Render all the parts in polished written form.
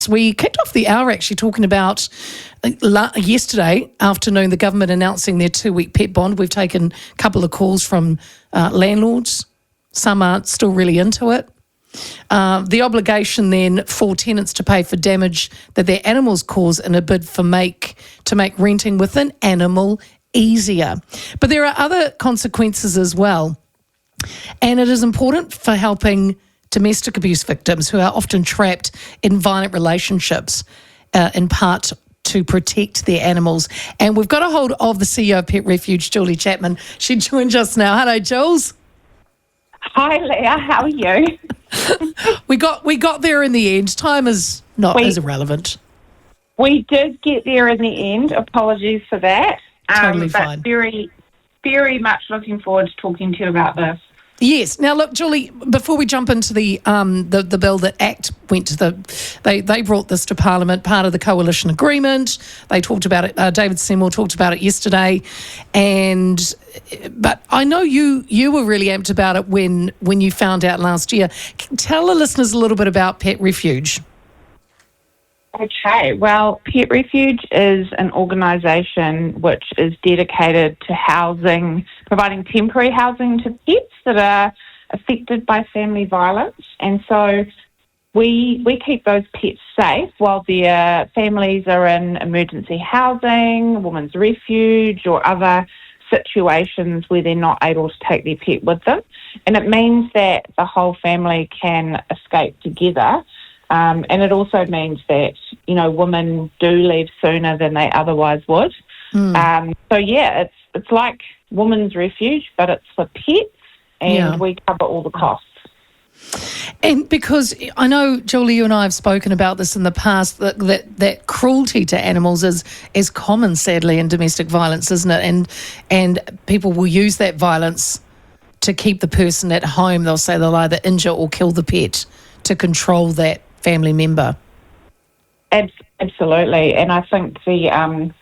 We kicked off the hour actually talking about yesterday afternoon, the government announcing their 2-week pet bond. We've taken a couple of calls from landlords. Some aren't still really into it. The obligation then for tenants to pay for damage that their animals cause in a bid to make renting with an animal easier. But there are other consequences as well. And it is important for helping domestic abuse victims who are often trapped in violent relationships, in part to protect their animals. And we've got a hold of the CEO of Pet Refuge, Julie Chapman. She joins us now. Hello, Jules. Hi, Leah. How are you? We got there in the end. Time is not as irrelevant. We did get there in the end. Apologies for that. Totally but fine. Very, very much looking forward to talking to you about this. Yes. Now, look, Julie, before we jump into the bill that ACT went to they brought this to Parliament, part of the coalition agreement. They talked about it. David Seymour talked about it yesterday, but I know you were really amped about it when you found out last year. Tell the listeners a little bit about Pet Refuge. Okay, well, Pet Refuge is an organisation which is dedicated to providing temporary housing to pets that are affected by family violence. And so we keep those pets safe while their families are in emergency housing, women's refuge, or other situations where they're not able to take their pet with them. And it means that the whole family can escape together. And it also means that, women do leave sooner than they otherwise would. It's like women's refuge, but it's for pets, and we cover all the costs. And because I know, Julie, you and I have spoken about this in the past, that cruelty to animals is common, sadly, in domestic violence, isn't it? And people will use that violence to keep the person at home. They'll say they'll either injure or kill the pet to control that family member. Absolutely, and I think the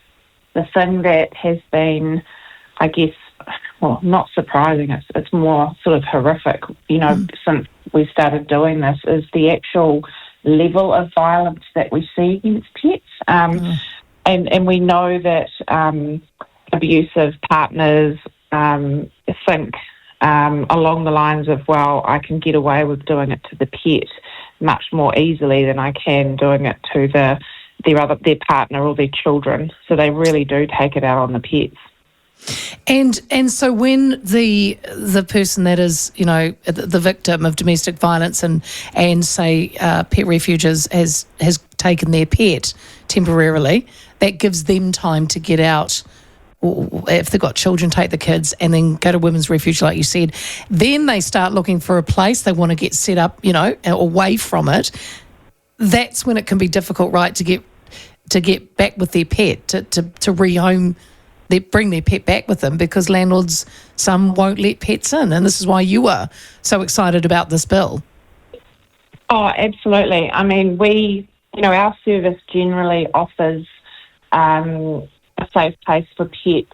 thing that has been, I guess, well, not surprising, it's more sort of horrific, since we started doing this, is the actual level of violence that we see against pets. And we know that abusive partners think along the lines of, well, I can get away with doing it to the pet much more easily than I can doing it to their partner or their children. So they really do take it out on the pets. And so when the person that is, the victim of domestic violence and say Pet Refuge has taken their pet temporarily, that gives them time to get out. Or if they've got children, take the kids and then go to women's refuge, like you said. Then they start looking for a place they want to get set up, away from it. That's when it can be difficult, right, to get back with their pet, to rehome, bring their pet back with them, because landlords, some won't let pets in. And this is why you are so excited about this bill. Oh, absolutely. I mean, our service generally offers a safe place for pets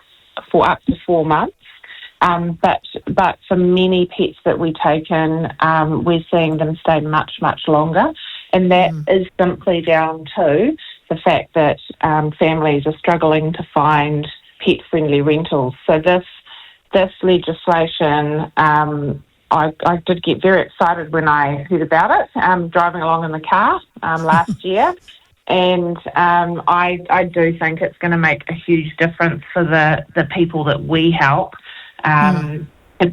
for up to 4 months. But for many pets that we take in, we're seeing them stay much, much longer. And that is simply down to the fact that families are struggling to find pet-friendly rentals. So this legislation, I did get very excited when I heard about it, driving along in the car last year. And I do think it's going to make a huge difference for the people that we help to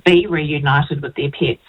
be reunited with their pets.